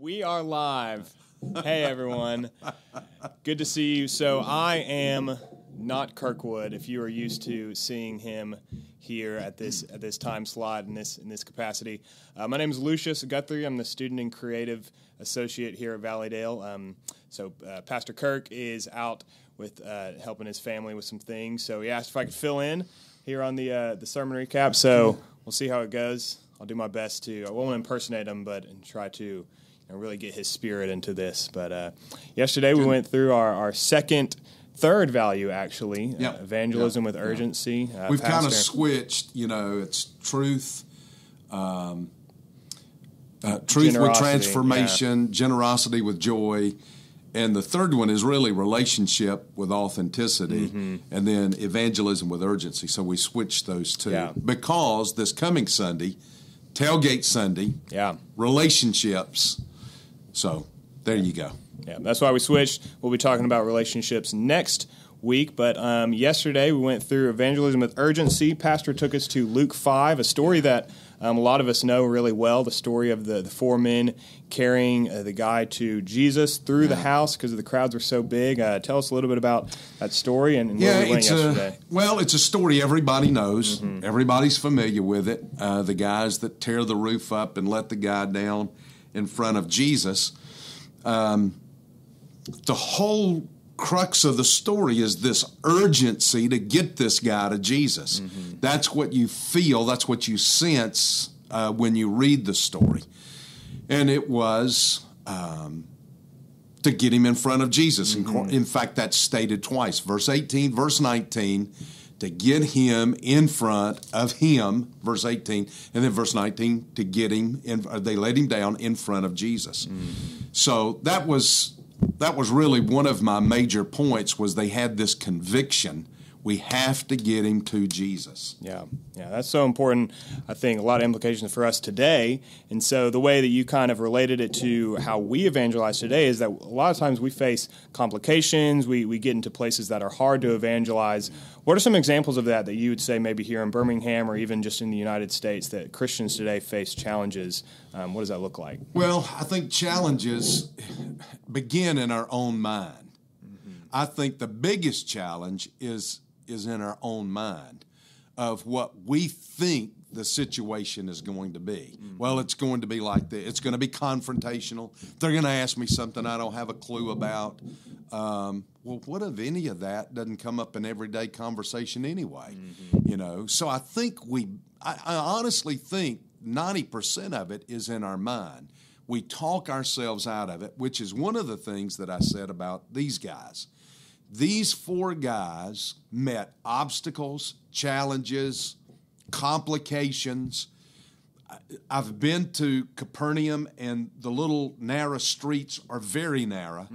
We are live. Hey, everyone. Good to see you. So I am not Kirkwood, if you are used to seeing him here at this time slot in this capacity. My name is Lucius Guthrie. I'm the Student and Creative Associate here at Valleydale. So Pastor Kirk is out with helping his family with some things. So he asked if I could fill in here on the sermon recap. So we'll see how it goes. I'll do my best to. I won't impersonate him, but try to really get his spirit into this. But yesterday we went through our third value, actually, evangelism with urgency. We've kind of switched, it's truth, truth with transformation, generosity with joy, and the third one is really relationship with authenticity, and then evangelism with urgency. So we switched those two because this coming Sunday, Tailgate Sunday, relationships. So there you go. Yeah, that's why we switched. We'll be talking about relationships next week. But yesterday we went through evangelism with urgency. Pastor took us to Luke 5, a story that a lot of us know really well, the story of the four men carrying the guy to Jesus through the house because the crowds were so big. Tell us a little bit about that story and where we went yesterday. It's a story everybody knows. Everybody's familiar with it. The guys that tear the roof up and let the guy down in front of Jesus. The whole crux of the story is this urgency to get this guy to Jesus. That's what you feel, that's what you sense when you read the story. And it was to get him in front of Jesus. In fact, that's stated twice. Verse 18, verse 19, to get him in front of him, verse 18, and then verse 19, to get him, they laid him down in front of Jesus. So that was really one of my major points, was they had this conviction, we have to get him to Jesus. Yeah, that's so important. I think a lot of implications for us today. And so the way that you kind of related it to how we evangelize today is that a lot of times we face complications, we get into places that are hard to evangelize. What are some examples of that you would say maybe here in Birmingham or even just in the United States that Christians today face challenges? What does that look like? Well, I think challenges begin in our own mind. I think the biggest challenge is in our own mind of what we think the situation is going to be. Well, it's going to be like this. It's going to be confrontational. They're going to ask me something I don't have a clue about. Well, what if any of that doesn't come up in everyday conversation anyway? So I think I honestly think 90% of it is in our mind. We talk ourselves out of it, which is one of the things that I said about these guys. These four guys met obstacles, challenges, complications. I've been to Capernaum, and the little narrow streets are very narrow.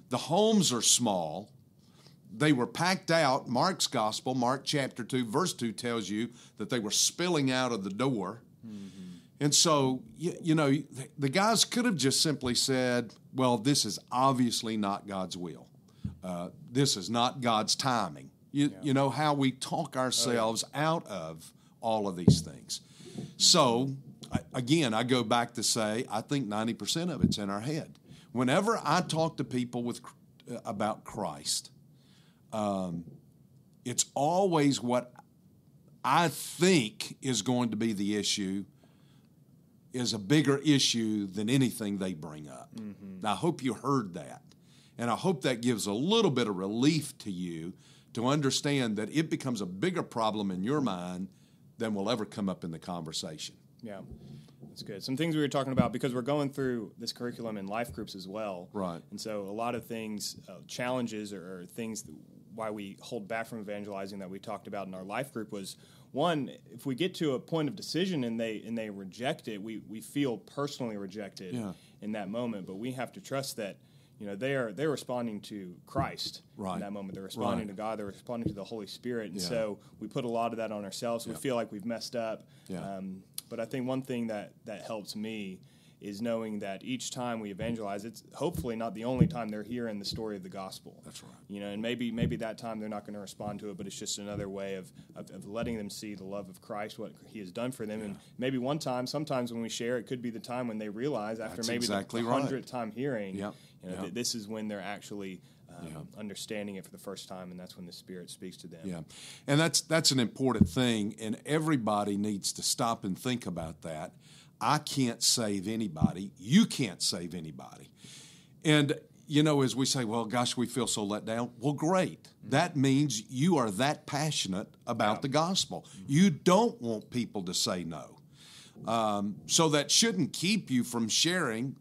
The homes are small. They were packed out. Mark's gospel, Mark chapter 2, verse 2 tells you that they were spilling out of the door. And so, the guys could have just simply said, well, this is obviously not God's will. This is not God's timing. You know how we talk ourselves out of all of these things. So, again, I go back to say, I think 90% of it's in our head. Whenever I talk to people about Christ, it's always what I think is going to be the issue is a bigger issue than anything they bring up. Now, I hope you heard that. And I hope that gives a little bit of relief to you to understand that it becomes a bigger problem in your mind than will ever come up in the conversation. Yeah, that's good. Some things we were talking about, because we're going through this curriculum in life groups as well. Right. And so a lot of things, challenges or things why we hold back from evangelizing that we talked about in our life group was, one, if we get to a point of decision and they reject it, we feel personally rejected in that moment. But we have to trust that they're responding to Christ in that moment. They're responding to God. They're responding to the Holy Spirit. And so we put a lot of that on ourselves. We feel like we've messed up. But I think one thing that helps me is knowing that each time we evangelize, it's hopefully not the only time they're hearing the story of the gospel. That's right. You know, and maybe that time they're not going to respond to it, but it's just another way of letting them see the love of Christ, what He has done for them. And maybe sometimes when we share, it could be the time when they realize after That's maybe exactly the 100th time hearing, that this is when they're actually understanding it for the first time, and that's when the Spirit speaks to them. Yeah, and that's an important thing, and everybody needs to stop and think about that. I can't save anybody. You can't save anybody. And, you know, as we say, well, gosh, we feel so let down. Well, great. That means you are that passionate about the gospel. You don't want people to say no. So that shouldn't keep you from sharing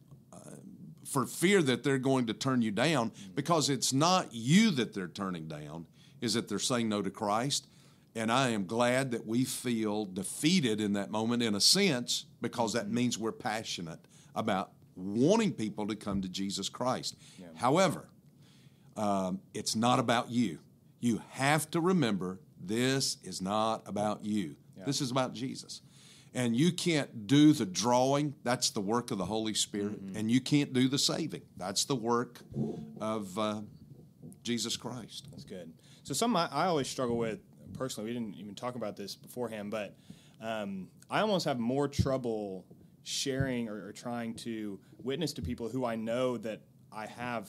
for fear that they're going to turn you down, because it's not you that they're turning down, is that they're saying no to Christ. And I am glad that we feel defeated in that moment, in a sense, because that means we're passionate about wanting people to come to Jesus Christ. Yeah. However, it's not about you. You have to remember, this is not about you. Yeah. This is about Jesus. And you can't do the drawing. That's the work of the Holy Spirit. Mm-hmm. And you can't do the saving. That's the work of Jesus Christ. That's good. So something I always struggle with personally, we didn't even talk about this beforehand, but I almost have more trouble sharing or trying to witness to people who I know that I have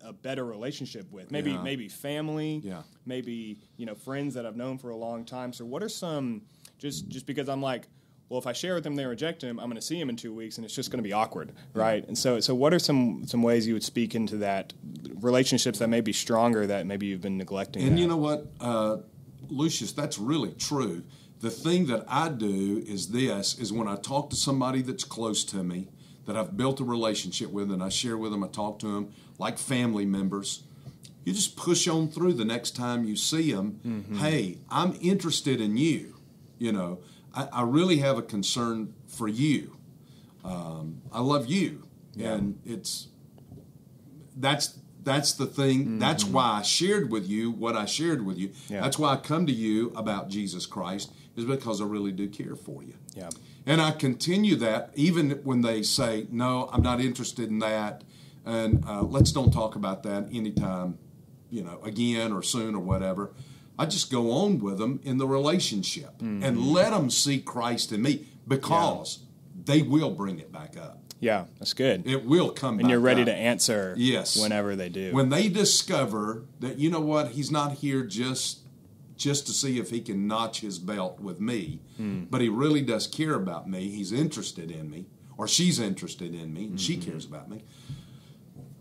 a better relationship with. Maybe family, maybe friends that I've known for a long time. So what are some, just because I'm like, well, if I share with them, they reject him, I'm going to see him in 2 weeks, and it's just going to be awkward, right? And so what are some ways you would speak into that, relationships that may be stronger that maybe you've been neglecting? And you know what, Lucius, that's really true. The thing that I do is when I talk to somebody that's close to me, that I've built a relationship with, and I share with them, I talk to them like family members, you just push on through the next time you see them. Mm-hmm. Hey, I'm interested in you. I really have a concern for you. I love you. Yeah. And that's the thing. Mm-hmm. That's why I shared with you what I shared with you. Yeah. That's why I come to you about Jesus Christ, is because I really do care for you. Yeah. And I continue that even when they say, no, I'm not interested in that, and let's don't talk about that anytime, again or soon or whatever. I just go on with them in the relationship and let them see Christ in me, because they will bring it back up. Yeah, that's good. It will come back up. And you're ready to answer whenever they do. When they discover that, you know what, he's not here just to see if he can notch his belt with me, but he really does care about me, he's interested in me, or she's interested in me, and she cares about me,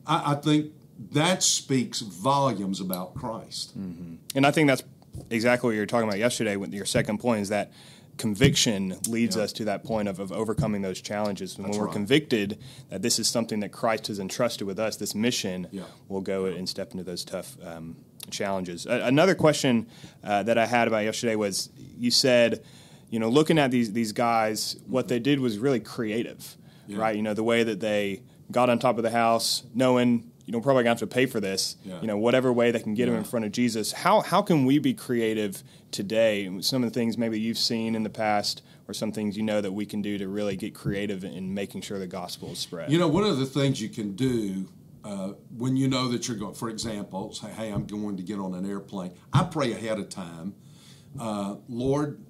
I think that speaks volumes about Christ. Mm-hmm. And I think that's exactly what you were talking about yesterday with your second point, is that conviction leads us to that point of overcoming those challenges. And when we're convicted that this is something that Christ has entrusted with us, this mission, we'll go and step into those tough challenges. Another question that I had about yesterday was, you said, looking at these guys, what they did was really creative, right? The way that they got on top of the house, knowing, probably going to have to pay for this, whatever way they can get them in front of Jesus. How can we be creative today? Some of the things maybe you've seen in the past, or some things that we can do to really get creative in making sure the gospel is spread. One of the things you can do when you know that you're going, for example, say, hey, I'm going to get on an airplane. I pray ahead of time, Lord,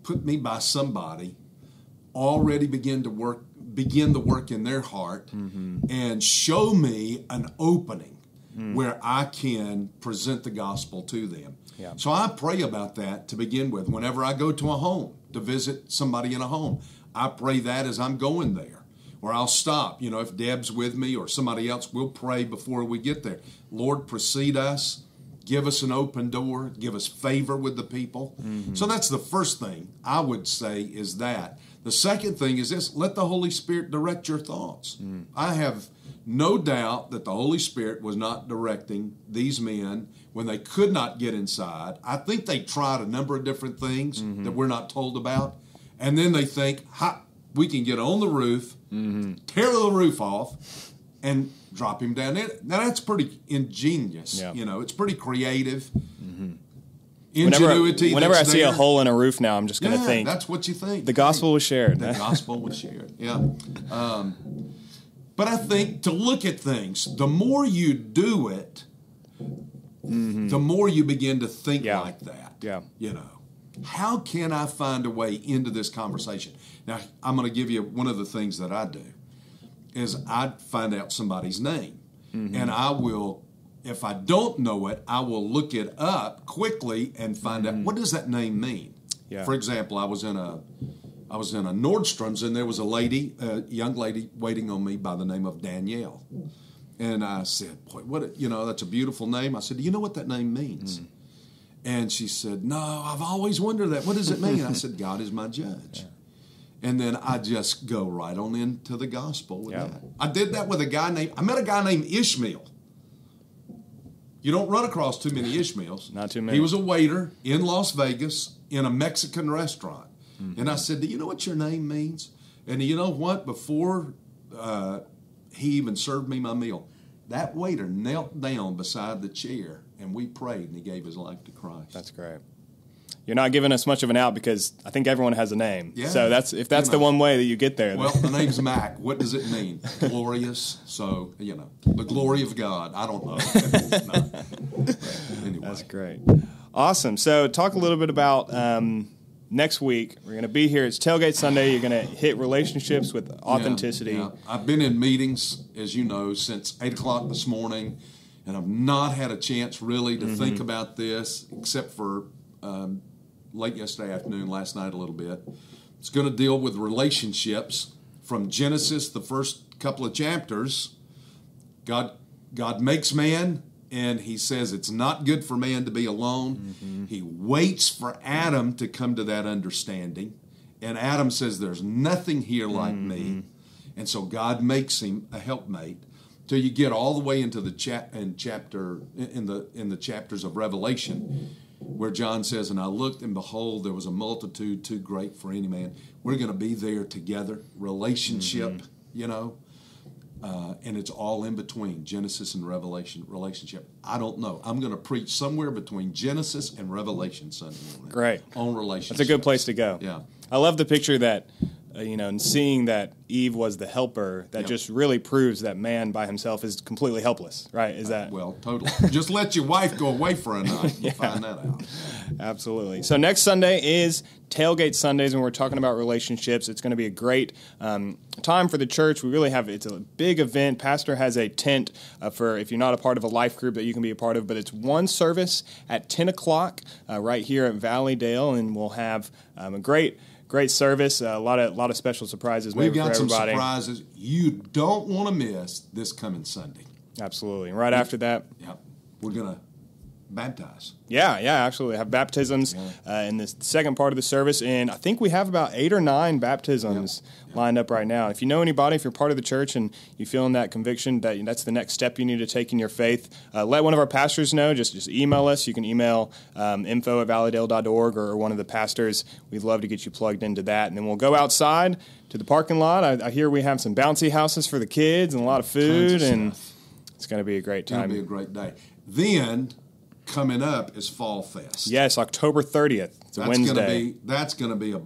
put me by somebody, already begin the work in their heart, and show me an opening where I can present the gospel to them. Yeah. So I pray about that to begin with. Whenever I go to a home to visit somebody in a home, I pray that as I'm going there. Or I'll stop, if Deb's with me or somebody else, we'll pray before we get there. Lord, precede us, give us an open door, give us favor with the people. Mm-hmm. So that's the first thing I would say, is that. The second thing is this: let the Holy Spirit direct your thoughts. I have no doubt that the Holy Spirit was not directing these men when they could not get inside. I think they tried a number of different things that we're not told about. And then they think, we can get on the roof, tear the roof off, and drop him down in it. Now, that's pretty ingenious. Yeah. It's pretty creative. ingenuity. Whenever I see a hole in a roof now, I'm just going to think. That's what you think. The gospel was shared. The gospel was shared, yeah. But I think to look at things, the more you do it, the more you begin to think like that. Yeah. You know, how can I find a way into this conversation? Now, I'm going to give you one of the things that I do is I find out somebody's name. And I will, if I don't know it, I will look it up quickly and find out, what does that name mean? Yeah. For example, I was in a Nordstrom's, and there was a young lady waiting on me by the name of Danielle. And I said, boy, that's a beautiful name. I said, do you know what that name means? And she said, no, I've always wondered that. What does it mean? I said, God is my judge. And then I just go right on into the gospel with that. I did that with I met a guy named Ishmael. You don't run across too many Ishmaels. Not too many. He was a waiter in Las Vegas in a Mexican restaurant. And I said, do you know what your name means? And you know what? Before he even served me my meal, that waiter knelt down beside the chair, and we prayed, and he gave his life to Christ. That's great. You're not giving us much of an out because I think everyone has a name. Yeah. So if that's the one way that you get there. Well, the name's Mac. What does it mean? Glorious. So, the glory of God. I don't know. Anyway. That's great. Awesome. So talk a little bit about next week. We're going to be here. It's Tailgate Sunday. You're going to hit relationships with authenticity. Yeah. I've been in meetings, as you know, since 8 o'clock this morning, and I've not had a chance really to think about this except for late yesterday afternoon, last night a little bit. It's going to deal with relationships from Genesis, the first couple of chapters. God makes man, and he says it's not good for man to be alone. He waits for Adam to come to that understanding, and Adam says there's nothing here like me, and so God makes him a helpmate. Till you get all the way into the chapters of Revelation, where John says, and I looked, and behold, there was a multitude too great for any man. We're going to be there together, relationship, and it's all in between, Genesis and Revelation, relationship. I don't know. I'm going to preach somewhere between Genesis and Revelation Sunday morning. Great. On relationship. That's a good place to go. Yeah. I love the picture that, and seeing that Eve was the helper, that just really proves that man by himself is completely helpless, right? Is that? Well, totally. Just let your wife go away for a night. You'll find that out. Absolutely. So next Sunday is Tailgate Sundays, and we're talking about relationships. It's going to be a great time for the church. It's a big event. Pastor has a tent for if you're not a part of a life group that you can be a part of, but it's one service at 10 o'clock right here at Valleydale, and we'll have a great service, a lot of special surprises maybe for everybody. We've got some surprises you don't want to miss this coming Sunday. Absolutely. And right after that, we're going to baptize. Yeah, absolutely. Have baptisms in the second part of the service, and I think we have about 8 or 9 baptisms lined up right now. If you know anybody, if you're part of the church and you feel in that conviction that that's the next step you need to take in your faith, let one of our pastors know. Just email us. You can email info@valleydale.org or one of the pastors. We'd love to get you plugged into that, and then we'll go outside to the parking lot. I hear we have some bouncy houses for the kids and a lot of food, and it's going to be a great time. It's going to be a great day. Then coming up is Fall Fest. Yes, October 30th. It's a Wednesday. That's going to be a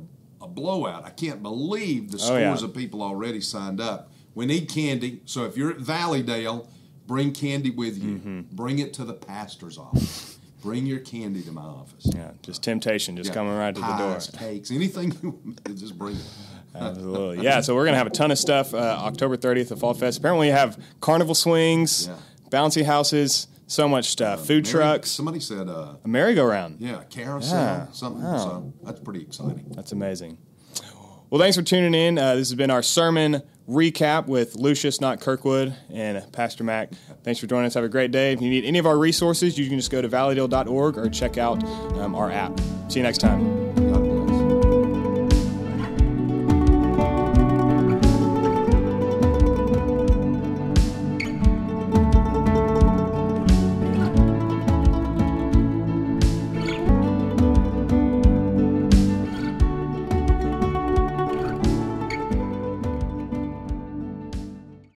blowout. I can't believe the scores of people already signed up. We need candy. So if you're at Valleydale, bring candy with you. Bring it to the pastor's office. Bring your candy to my office. Yeah, just temptation, coming right to the door. Cakes, anything you want, just bring it. Absolutely. Yeah, so we're going to have a ton of stuff October 30th at Fall Fest. Apparently you have carnival swings, bouncy houses, so much stuff. Food trucks. Somebody said a merry-go-round. Yeah, carousel, something. Wow. So that's pretty exciting. That's amazing. Well, thanks for tuning in. This has been our sermon recap with Lucius, not Kirkwood, and Pastor Mac. Thanks for joining us. Have a great day. If you need any of our resources, you can just go to valleydale.org or check out our app. See you next time.